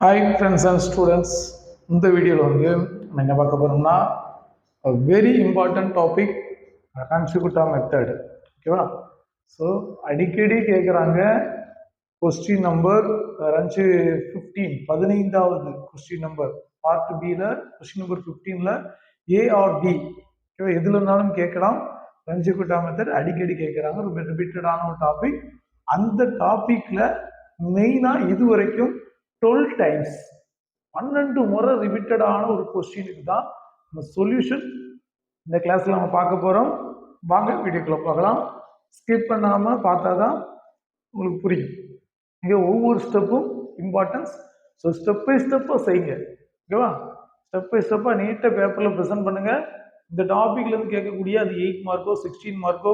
Hi friends and students, இந்த வீடியோவில் வந்து நம்ம என்ன பார்க்க போகிறோம்னா வெரி இம்பார்ட்டன்ட் டாபிக் கன்சிகுட்டா மெத்தட். ஓகேவா? ஸோ அடிக்கடி கேட்குறாங்க கொஸ்டின் நம்பர் ரஞ்சு 15வது கொஸ்டின் நம்பர் பார்ட் பியில் கொஸ்டின் நம்பர் 15ல் ஏ ஆர் டி ஓகேவா, எதுல இருந்தாலும் கேட்கலாம். கன்சிகுட்டா மெத்தட் அடிக்கடி கேட்குறாங்க, ரொம்ப ரிப்பீட்டடான ஒரு டாபிக். அந்த டாப்பிக்கில் மெயினாக இது வரைக்கும் 12 டைம்ஸ் 12 முறை ரிப்பீட்டடான ஒரு கொஸ்டினுக்கு தான் நம்ம சொல்யூஷன் இந்த கிளாஸ்ல நம்ம பார்க்க போறோம். வாங்க வீடியோக்குள்ள பார்க்கலாம். ஸ்கிப் பண்ணாம பார்த்தா தான் உங்களுக்கு புரியும். இங்க ஒவ்வொரு ஸ்டெப்பும் இம்பார்ட்டன்ஸ். ஸோ ஸ்டெப் பை ஸ்டெப்பா செய்யுங்க. ஓகேவா? ஸ்டெப் பை ஸ்டெப்பா நீட்டா பேப்பர்ல ப்ரெசென்ட் பண்ணுங்க. இந்த டாபிக்ல இருந்து கேட்கக்கூடிய அது 8 மார்க்கோ 16 மார்க்கோ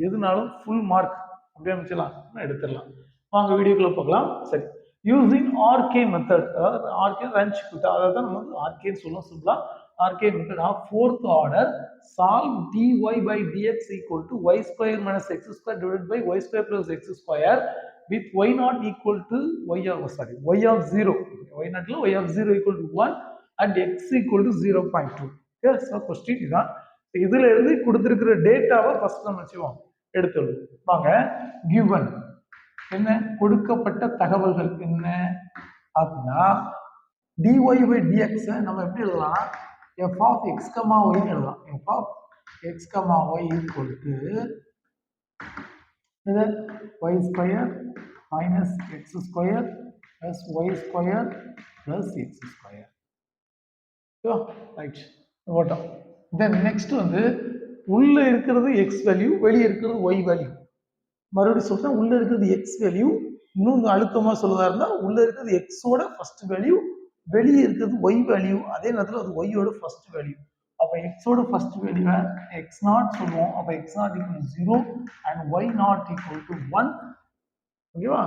எதுனாலும் ஃபுல் மார்க் அப்படியே அமைச்சலாம், எடுத்துடலாம். வாங்க வீடியோக்குள்ள பார்க்கலாம். சரி, யூசிங் ஆர்கே மெத்தட், அதாவது ஆர்கே ரஞ்ச் குட்டா, அதாவது நம்ம வந்து ஆர்கேன்னு சொல்லுவோம் சிம்பிளா. RK method of fourth order solve dy by dx equal to y square minus x square divided by y square plus x square with y not equal to y of 0, y not y of 0 equal to 1 and x equal to 0.2. yes, so question இதான். இதுல இருந்து கொடுத்திருக்கிற டேட்டாவை first நம்ம வச்சுவோம், எடுத்துடுவோம். வாங்க, given என்ன கொடுக்கப்பட்ட தகவல்கள் என்ன அப்படின்னா dy by dx நம்ம எப்படி எழுதலாம்? f of x, y எழுதலாம். f of x, y equal to y square minus x square plus y square plus x square. Right, போட்டோம். தென் நெக்ஸ்ட் வந்து உள்ள இருக்கிறது x வேல்யூ, வெளியே இருக்கிறது y வேல்யூ. மறுபடியும் சொல்றேன், உள்ள இருக்கிறது எக்ஸ் வேல்யூ. இன்னும் அழுத்தமா சொல்றதா இருந்தா உள்ள இருக்கிறது எக்ஸோட ஃபர்ஸ்ட் வேல்யூ, வெளியே இருக்கிறது ஒய் வேல்யூ. அதே நேரத்தில் அது ஒய்யோட ஃபர்ஸ்ட் வேல்யூ. அப்ப எக்ஸோட ஃபர்ஸ்ட் வேல்யூவை எக்ஸ் நாட் சொல்லுவோம். அப்ப X naught equal to 0 and Y naught equal to 1. ஓகேவா?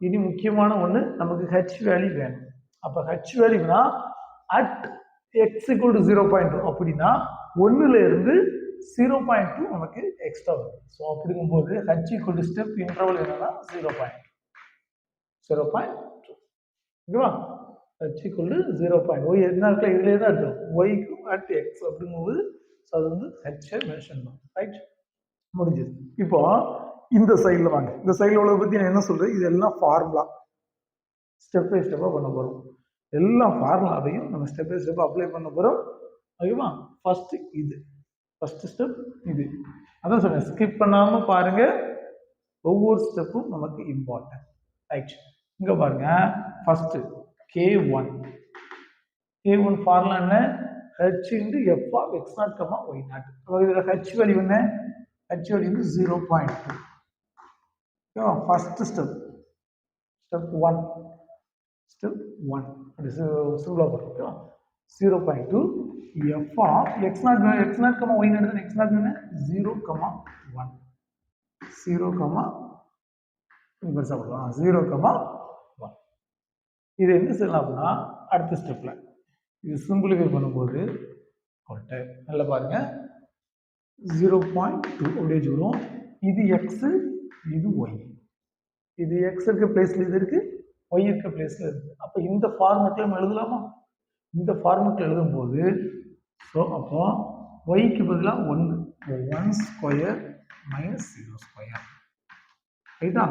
இனி முக்கியமான ஒண்ணு, நமக்கு ஹெச் வேல்யூ வேணும். அப்ப ஹெச் வேல்யூனா அட் எக்ஸ் ஈக்குவல் டு 0.2 அப்படின்னா 1ல இருந்து 0.2 நமக்கு எக்ஸ்ட்ரா வரும். ஸோ அப்படிங்கும்போது H equal to step interval என்னன்னா 0.2. ஓகேவா? H equal to 0.1. ஒய் என்ன இருக்குல்ல, இதுலேயே தான் எடுத்துரும். ஒய்க்கு அட் எக்ஸ் அப்படிங்கும்போது ஸோ அது வந்து ஹெச்சை மென்ஷன் பண்ணும். ரைட், முடிஞ்சது. இப்போ இந்த சைடில் வாங்க. இந்த சைடில் உள்ள பற்றி நான் என்ன சொல்றேன், இது எல்லாம் ஃபார்முலா. ஸ்டெப் பை ஸ்டெப்பாக பண்ண போகிறோம். எல்லா ஃபார்முலாவையும் நம்ம ஸ்டெப் பை ஸ்டெப்பாக அப்ளை பண்ண போகிறோம். ஓகேவா? ஃபர்ஸ்ட் இது ஃபர்ஸ்ட் ஸ்டெப் இது. அதான் சொன்னேன், ஸ்கிப் பண்ணாம பாருங்க, ஒவ்வொரு ஸ்டெப்பும் நமக்கு இம்பார்ட்டன்ட். ரைட், இங்க பாருங்க. ஃபர்ஸ்ட் K1 ஃபார்முலா என்ன? h into f of x naught, y naught. இதுல h வேல்யூ என்ன? h வேல்யூ வந்து 0.2. ஓகேவா? ஃபர்ஸ்ட் ஸ்டெப் 1 அது சிம்பிளா போடுறோம். ஓகேவா? 0.2 f of x naught, y naught then x naught என்ன? 0,1 0,1. இது என்ன செய்யலாம் அப்படின்னா, அடுத்த ஸ்டெப்ல இது சிம்பிளிஃபை பண்ணும்போது நல்லா பாருங்க, 0.2 அப்படியே வரும். இது எக்ஸ், இது ஒய். இது எக்ஸ் இருக்க பிளேஸ்ல இது இருக்கு, ஒய் இருக்க பிளேஸ்ல இருக்கு. அப்ப இந்த ஃபார்மெட்ல நம்ம எழுதலாமா? இந்த ஃபார்மெட்ல எழுதும்போது ஸோ அப்போ ஒய்க்கு பதிலாக 1 ஸ்கொயர் மைனஸ் 0 ஸ்கொயர். ரைட்டா?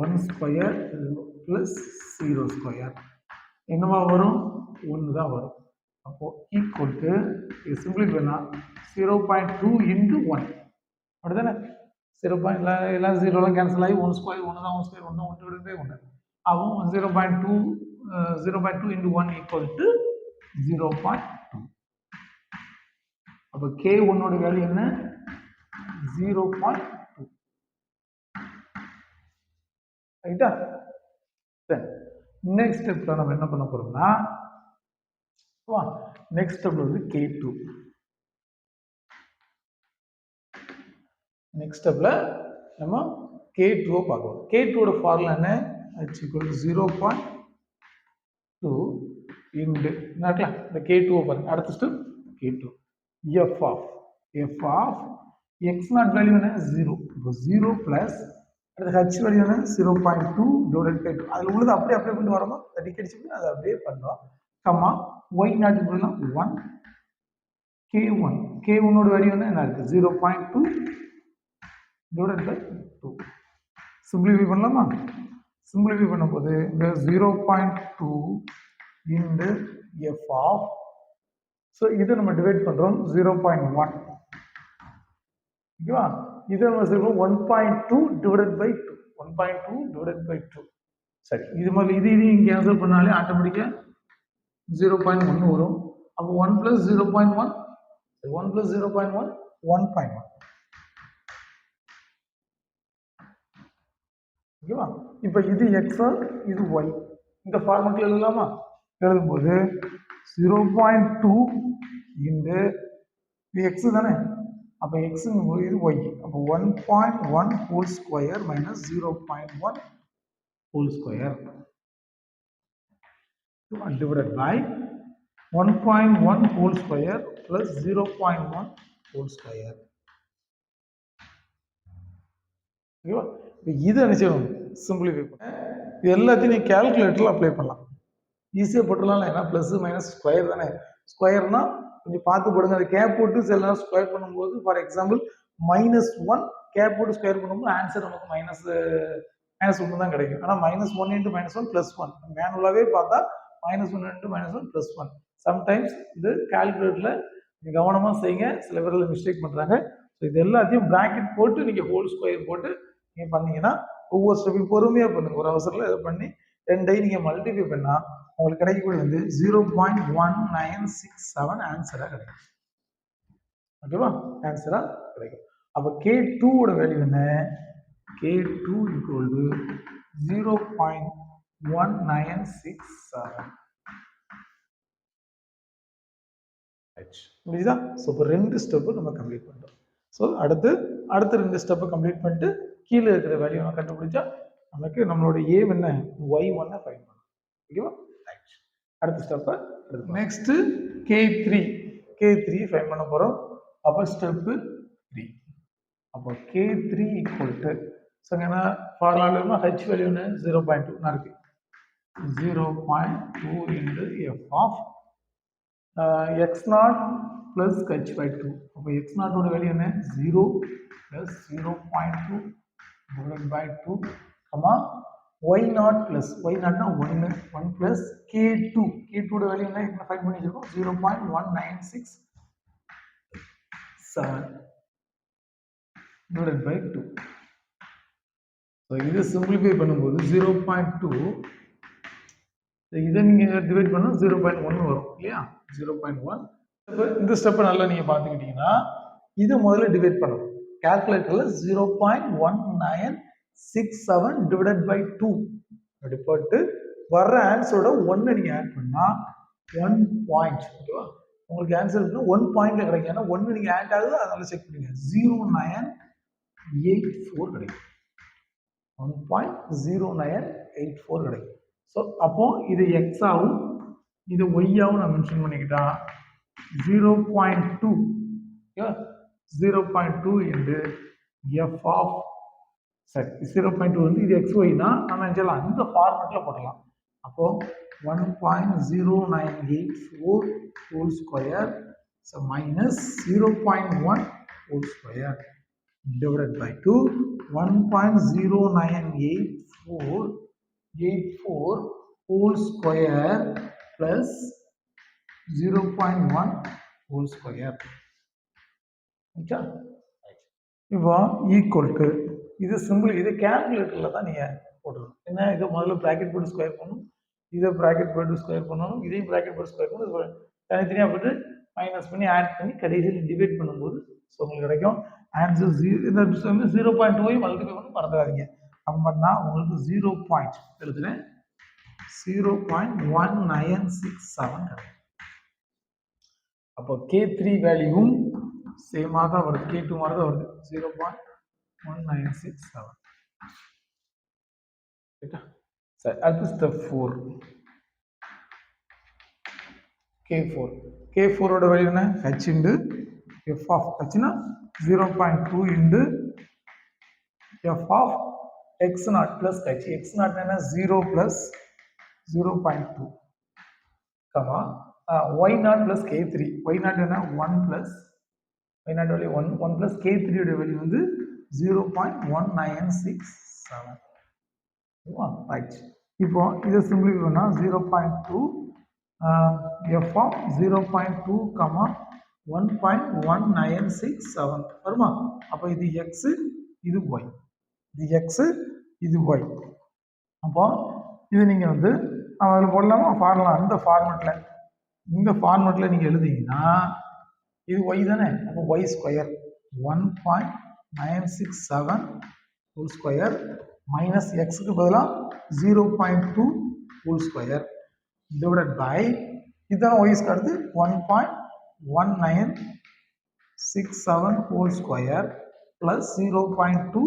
1 ஸ்கொயர் பிளஸ் 0 ஸ்கொயர் என்னவா வரும்? 1 தான் வரும். அப்போ ஈக்குவல் டு இது சிம்பிளிஃபை பண்ணா 0.2 இன்டு 1 அப்படிதானே? 0. எல்லாம் 0 கேன்சல் ஆகி 1 ஸ்கொயர் 1 தான், 1 ஸ்கொயர் 1 தான், 1 டிவைட் பை 1. அப்போ 0.2 இன்டு 1 ஈக்குவல் டு 0.2. அப்போ K1 ஓட வேல்யூ என்ன? 0.2. ரைட்டா? நெக்ஸ்ட் ஸ்டெப்ல நம்ம என்ன பண்ண போறோம்னா, நெக்ஸ்ட் ஸ்டெப்ல வந்து K2. நெக்ஸ்ட் ஸ்டெப்ல நம்ம K2 பார்க்கலாம். K2 ஓட ஃபார்முலா என்ன? h equal to 0.2 இன்டு என்னக்கல இந்த K2 பாருங்க. அடுத்த step K2 f of x naught value என்ன? 0. இப்போ 0 பிளஸ் அடுத்து ஹச் வேல்யூ என்ன 0.2 டிவைடட் பை 2 அதில் உள்ளது அப்படியே அப்ளை பண்ணிட்டு வரணும் டிக் அடிச்சுட்டு அதை அப்படியே பண்ணுறோம் கம்மா ஒய் நாட்டுக்கு போயிடலாம் 1 k1 k1ஓட வேல்யூ என்ன இருக்குது 0.2 டிவைடட் பை 2 சிம்பிளிஃபை பண்ணலாமா சிம்பிளிஃபை பண்ணும்போது இங்கே 0.2 இன்டு எஃப் ஆஃப் ஸோ இதை நம்ம டிவைட் பண்ணுறோம் 0.1 ஓகேவா இதை நம்ம சொல்லுவோம் 1.2 டிவைடட் பை 2 1.2 டிவைடட் பை 2 சரி இது மாதிரி இது இங்கே கேன்சல் பண்ணாலே ஆட்டோமேட்டிக்காக 0.1 வரும் அப்போ 1 + 0.1 1 + 0.1 1.1 ஓகேவா இப்போ இது எக்ஸா இது ஒய் இந்த ஃபார்மெட்டில் எழுதலாமா எழுதும்போது 0.2 இன்டு எக்ஸ் தானே அப்போ எக்ஸுங்கும் போது இது ஒய் அப்போ 1.1 whole square minus 0.1 whole square divided by 1.1 whole square plus 0.1 whole square ஓகேவா இது என்ன செய்யணும் சிம்பிளிஃபை பண்ண இது எல்லாத்தையும் நீங்கள் கேல்குலேட்டரில் அப்ளை பண்ணலாம் ஈஸியாக போட்டுடலாம் ஏன்னா ப்ளஸ் மைனஸ் ஸ்கொயர் தானே ஸ்கொயர்னா கொஞ்சம் பார்த்து போடுங்க அது கேப் போட்டு சில நேரம் ஸ்கொயர் பண்ணும்போது ஃபார் எக்ஸாம்பிள் -1 கேப் போட்டு ஸ்கொயர் பண்ணும்போது ஆன்சர் நமக்கு -1 தான் கிடைக்கும் ஆனால் -1 × -1 +1 மேனுவலாகவே பார்த்தா -1 × -1 +1 சம்டைம்ஸ் இது கால்குலேட்டரில் நீங்கள் கவனமாக செய்யுங்க சில பேரில் மிஸ்டேக் பண்ணுறாங்க ஸோ இது எல்லாத்தையும் ப்ராக்கெட் போட்டு நீங்கள் ஹோல் ஸ்கொயர் போட்டு நீங்கள் பண்ணீங்கன்னா ஒவ்வொரு ஸ்டெப்பையும் பொறுமையாக பண்ணுங்க ஒரு அவசரத்தில் இதை பண்ணி ரெண்டையும் நீங்கள் மல்டிப்ளை பண்ணால் உங்களுக்கு கிடைக்கக்கூடிய வந்து 0.1967 ஆன்சராக கிடைக்கும் ஓகேவா ஆன்சராக கிடைக்கும் அப்போ K2ஓட வேல்யூ என்ன K2 = 0.1967 புரியுதா ஸோ இப்போ 2 ஸ்டெப்பு நம்ம கம்ப்ளீட் பண்ணுறோம் ஸோ அடுத்த 2 ஸ்டெப்பை கம்ப்ளீட் பண்ணிட்டு கீழே இருக்கிற வேல்யூ நம்ம கண்டுபிடிச்சா நமக்கு நம்மளோட ஏம் என்ன y1 ஃபைண்ட் பண்ணணும் ஓகேவா அடுத்த ஸ்டெப்பை நெக்ஸ்ட் K3 ஃபைண்ட் பண்ண போகிறோம் அப்போ ஸ்டெப்பு 3 அப்போ K3 = ஸோ என்ன ஃபார்முலா ஹெச் வேல்யூ என்ன 0.2 நான் இருக்கு 0.2 into F of x0 plus h/2 அப்போ x0 ஓட வேல்யூ என்ன 0 plus 0.2 divided by 2 comma y0 plus y0 னா 1 plus k2 ஓட வேல்யூ என்ன இங்க ஃபைண்ட் பண்ணி இருக்கோம் 0.1967 divided by 2 ஸோ இது சிம்பிளிஃபை பண்ணும்போது 0.2 இதை நீங்கள் டிவைட் பண்ணால் 0.1 வரும் இல்லையா 0.1 இந்த ஸ்டெப்பை நல்லா நீங்கள் பார்த்துக்கிட்டீங்கன்னா இது முதல்ல டிவைட் பண்ணணும் கால்குலேட்டரில் 0.1967 டிவைடட் பை 2 அப்படி போட்டு வர்ற ஆன்சரோட 1 நீங்கள் ஆட் பண்ணால் 1 பாயிண்ட் ஓகேவா உங்களுக்கு ஆன்சர் 1 பாயிண்ட்ல கிடைக்கும் ஏன்னா 1 நீங்கள் ஆட் ஆகுது அதனால செக் பண்ணுங்க 0.0984 கிடைக்கும் 1.0984 கிடைக்கும் ஸோ அப்போ இது எக்ஸ் ஆகும் இது ஒய்யாவும் நான் மென்ஷன் பண்ணிக்கிட்டா 0.2 0.2 இன்டு எஃப் ஆஃப் சரி 0.2 வந்து இது எக்ஸ் ஒய்னா நம்ம நினைச்சலாம் அந்த ஃபார்மெட்டில் போடலாம் அப்போ 1.0984 whole square so minus 0.1 whole square divided by 2 1.0984 whole square plus 0.1 whole square okay இப்போ ஈக்குவல் டு இது சிம்பிள் இது கால்குலேட்டரில் தான் நீங்கள் போடணும் என்ன இதை முதல்ல ப்ராக்கெட் போட்டு ஸ்கொயர் பண்ணணும் இதை ப்ராக்கெட் போட்டு ஸ்கொயர் பண்ணணும் இதையும் ப்ராக்கெட் போட்டு ஸ்கொயர் பண்ணணும் தனித்தனியாக போட்டு மைனஸ் பண்ணி ஆட் பண்ணி கடைசியில் டிவைட் பண்ணும்போது ஸோ உங்களுக்கு கிடைக்கும் ஆன்சர் 0.2 மல்டிப்ளை பண்ணி மறந்துடாதீங்க அப்போ பண்ணால் உங்களுக்கு 0 பாயிண்ட் எழுதுறேன் 0.1967 கிடைக்கும் அப்போ K3 வேல்யூவும் சேமாக தான் வருது K2 மாதிரி தான் வருது 0.1967 சரி அடுத்து ஸ்டெப் 4 K4 ஓட வேல்யூ என்ன h இன்டு f ஆஃப் hனா 0.2 into f of x naught plus h. x naught என்ன 0 plus 0.2 comma y naught plus k3. y naught என்ன 1 plus y naught value 1 plus k3 உடைய வேல்யூ வந்து 0.1967. Right. இப்போ இதை simplify பண்ணா 0.2 f of 0.2 comma 1.1967 வருமா? அப்போ இது x, இது y. இது x, இது y. அப்போ இது நீங்க வந்து அதில் போடலாமா ஃபார்முலா? அந்த ஃபார்மெட்டில் இந்த ஃபார்மெட்டில் நீங்கள் எழுதிங்கன்னா இது y தானே, அப்போ y square 1.967 whole square minus எக்ஸுக்கு பதிலாக 0.2 ஹோல் ஸ்கொயர் divided by இதுதான் y square 1.1967 whole square plus 0.2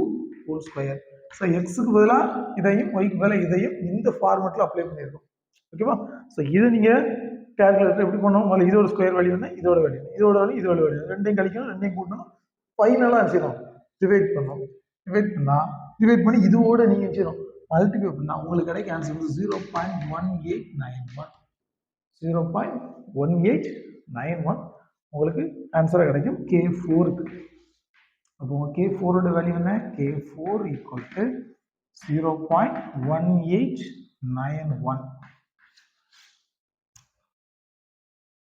whole square. So எக்ஸுக்கு பதிலாக இதையும் ஒய்க்கு பதிலாக இதையும் இந்த ஃபார்மெட்டில் அப்ளை பண்ணியிருக்கோம். ஓகேவா? ஸோ இதை நீங்கள் கேல்குலேட்டர் எப்படி பண்ணணும்? முதல்ல இதோட ஸ்கொயர் வேல்யூ என்ன, இதோட வேல்யூ, இதோட வேல்யூ, இதோட வேல்யூ ரெண்டையும் கழிக்கணும், ரெண்டையும் கூட்டணும், ஃபைனலாக வச்சிடணும், டிவைட் பண்ணணும். டிவைட் பண்ணால் டிவைட் பண்ணி இதோட நீங்கள் வச்சிடணும் மல்டிப்ளை பண்ணால் உங்களுக்கு கிடைக்க ஆன்சர் வந்து 0.1891. 0.1891 உங்களுக்கு ஆன்சராக கிடைக்கும் K4க்கு. அப்போ K4ஓட வேல்யூ என்ன? K4 equal to 0.1891.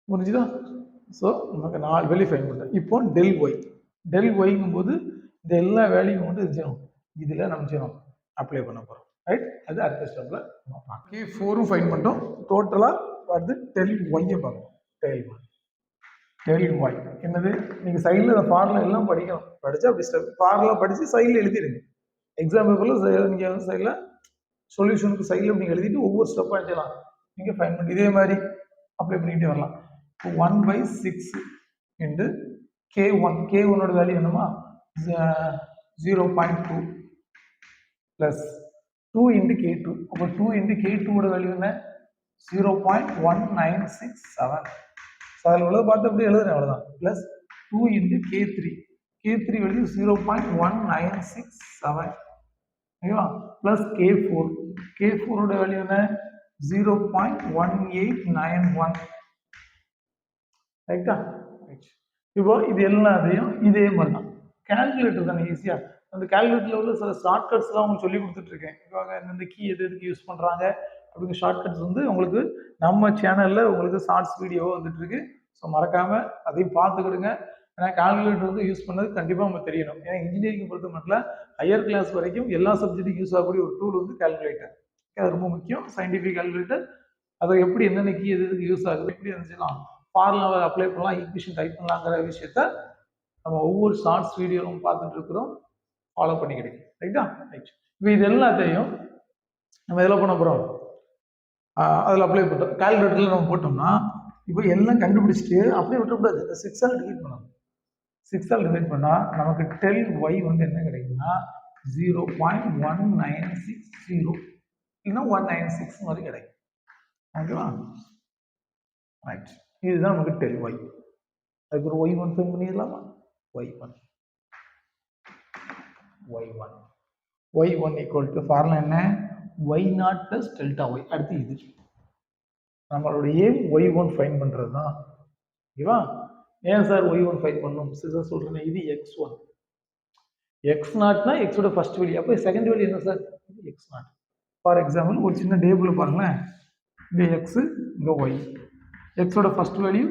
புரிஞ்சுதா? ஸோ நமக்கு 4 வேல்யூ ஃபைன் பண்ணுறேன். இப்போ டெல் ஒய், டெல் ஒய்ங்கும் போது இந்த எல்லா வேல்யூவும் வந்து இருந்துடும் இதில் நம்ம செய்யணும் அப்ளை பண்ண போகிறோம். ரைட்? அது அடுத்த ஸ்டெப்பில் நம்ம பார்க்கலாம். K4ம் ஃபைன் பண்ணிட்டோம். டோட்டலாக வந்து டெல் ஒய்யை பார்க்கணும். டெல் ஒய், டெல் ஒய் என்னது? நீங்கள் சைடில் இந்த ஃபார்முலா எல்லாம் படிக்கணும். படித்தா அப்படி ஸ்டெப் ஃபார்முலா படித்து சைடில் எழுதிடுங்க. எக்ஸாம் பேப்பரில் நீங்கள் வந்து சைடில் சொல்யூஷனுக்கு சைடில் நீங்கள் எழுதிட்டு ஒவ்வொரு ஸ்டெப்பாக செய்யலாம். நீங்கள் ஃபைன் பண்ணி இதே மாதிரி அப்ளை பண்ணிக்கிட்டே வரலாம். 1/6 into K1. K1ஓட வேல்யூ என்னமா 0.2 plus 2 into K2. அப்போ 2 into K2ஓட வேல்யூ என்ன? 0.1967. அதில் உள்ள பார்த்து அப்படியே எழுதுறேன், அவ்வளோதான். Plus 2 into K3. K3 value 0.1967. ஓகேவா? Plus K4. K4ஓட வேல்யூ என்ன? 0.1891. ரைட்டா? இப்போ இது எல்லாத்தையும் இதே மாதிரி தான் கால்குலேட்டர் தானே ஈஸியாக. அந்த கால்குலேட்டரில் உள்ள சில ஷார்ட்கட்ஸ்லாம் உங்களுக்கு சொல்லி கொடுத்துட்ருக்கேன். இப்போ இந்த கீ எதுக்கு யூஸ் பண்ணுறாங்க அப்படிங்கிற ஷார்ட்கட்ஸ் வந்து உங்களுக்கு நம்ம சேனலில் உங்களுக்கு ஷார்ட்ஸ் வீடியோ வந்துட்டு இருக்கு. ஸோ மறக்காமல் அதையும் பார்த்துக்கிடுங்க. ஏன்னா கால்குலேட்டர் வந்து யூஸ் பண்ணது கண்டிப்பாக நம்ம தெரியணும். ஏன்னா இன்ஜினியரிங் பொறுத்த மட்டும் ஹையர் கிளாஸ் வரைக்கும் எல்லா சப்ஜெக்ட்டுக்கும் யூஸ் ஆகக்கூடிய ஒரு டூல் வந்து கால்குலேட்டர். அது ரொம்ப முக்கியம். சயின்டிஃபிக் கால்குலேட்டர் அதை எப்படி என்னென்ன கீ எதுக்கு யூஸ் ஆகுது, எப்படி இருந்துச்சுலாம் ஃபார்முலாவை அப்ளை பண்ணலாம், ஈக்குவேஷன் டைப் பண்ணலாங்கிற விஷயத்த நம்ம ஒவ்வொரு ஷார்ட்ஸ் வீடியோவும் பார்த்துட்டு இருக்கிறோம். ஃபாலோ பண்ணிக்கிடுங்க. ரைட்டா? ரைட். இப்போ இது எல்லாத்தையும் நம்ம எதில் பண்ண போகிறோம்? அதில் அப்ளை பண்ணுறோம். கால்குலேட்டரில் நம்ம போட்டோம்னா இப்போ எல்லாம் கண்டுபிடிச்சிட்டு அப்படியே விட்டுறக்கூடாது. 6ஆல் டிவைட் பண்ணணும். 6ஆல் டிவைட் பண்ணால் நமக்கு டெல் ஒய் வந்து என்ன கிடைக்குன்னா 0.1960 இல்லைன்னா 196 மாதிரி கிடைக்கும். ஓகேவா? ரைட். இதுதான் நமக்கு டெல் ஒய். அதுக்கு ஒரு y1 ஃபைன் பண்ணிடலாமா? y1 ஈக்குவல் டு ஃபார்முலா என்ன? y0 plus delta Y. அடுத்து இது நம்மளுடைய ஏம் y1 ஃபைன் பண்ணுறது தான். ஓகேவா? ஏன் சார் y1 ஃபைன் பண்ணணும் சார் சொல்கிறேன். இது x1. x0னா எக்ஸோட ஃபர்ஸ்ட் வேல்யூ. அப்போ செகண்ட் வேல்யூ என்ன சார்? இது x0. ஃபார் எக்ஸாம்பிள் ஒரு சின்ன டேபிள் பாருங்களேன். இங்கே x, இங்கே y. எக்ஸோட ஃபர்ஸ்ட் வேல்யூ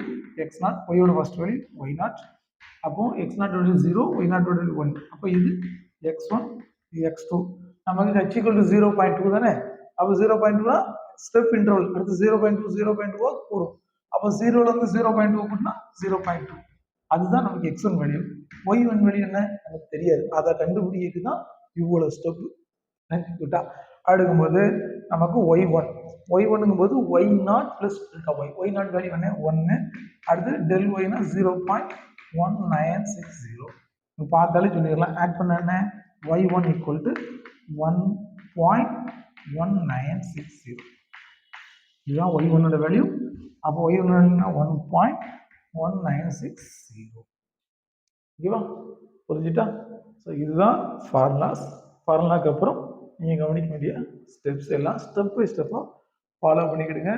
x0, ஒய்யோட ஃபர்ஸ்ட் வேல்யூ y0. அப்போ x0 வேல்யூ 0, y0 வேல்யூ 1. அப்போ இது x1, இது x2. நமக்கு h equal to 0.2 தானே. அப்போ 0.2னா ஸ்டெப் இன்டர்வல். அடுத்து 0.2 0.2 போடும். அப்போ 0லேருந்து 0.2 கூட்டினா 0.2. அதுதான் நமக்கு x1 வேல்யூ. y1 வேல்யூ என்ன நமக்கு தெரியாது. அதை கண்டுபிடிக்கிறது தான் இவ்வளோ ஸ்டெப். கிட்டா அடுக்கும்போது நமக்கு y1ங்கும் போது y0 plus delta y. y0 value என்ன? 1. அடுத்து del yனா 0.1960. பார்த்தாலே சொல்லிடலாம். ஆட் பண்ண என்ன? y1 equal to 1.1960. இதுதான் y1ஓட வேல்யூ. அப்போ y1 வேல்யூனா 1.1960. ஓகேவா? புரிஞ்சுட்டா? ஸோ இதுதான் ஃபார்முலாஸ். ஃபார்முலாக்கு அப்புறம் நீங்கள் கவனிக்க வேண்டிய ஸ்டெப்ஸ் எல்லாம் ஸ்டெப் பை ஸ்டெப்பாக ஃபாலோ பண்ணிக்கிடுங்க.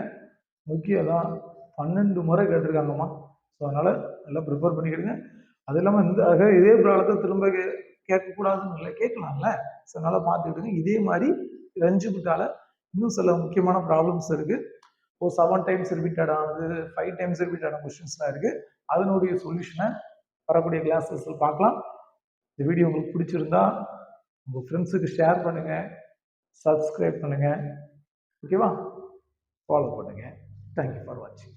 முக்கியம் தான், 12 முறை கேட்டிருக்காங்கம்மா. ஸோ அதனால் நல்லா ப்ரிப்பேர் பண்ணிக்கிடுங்க. அது இல்லாமல் இதே ப்ராப்ளத்தை திரும்ப கேட்கக்கூடாதுன்னு இல்லை, கேட்கலாம்ல. ஸோ அதனால் பார்த்துக்கிடுங்க. இதே மாதிரி 5 பிட்டால இன்னும் சில முக்கியமான ப்ராப்ளம்ஸ் இருக்குது. 7 டைம்ஸ் ரிப்பீட்டட் ஆனது, 5 டைம்ஸ் ரிப்பீட் ஆன கொஸ்டின்ஸ்லாம் இருக்குது. அதனுடைய சொல்யூஷனை வரக்கூடிய கிளாஸஸில் பார்க்கலாம். இந்த வீடியோ உங்களுக்கு பிடிச்சிருந்தா உங்கள் ஃப்ரெண்ட்ஸுக்கு ஷேர் பண்ணுங்கள், சப்ஸ்கிரைப் பண்ணுங்கள், ஓகேவா? ஃபாலோ பண்ணுங்கள். தேங்க்யூ ஃபார் வாட்சிங்.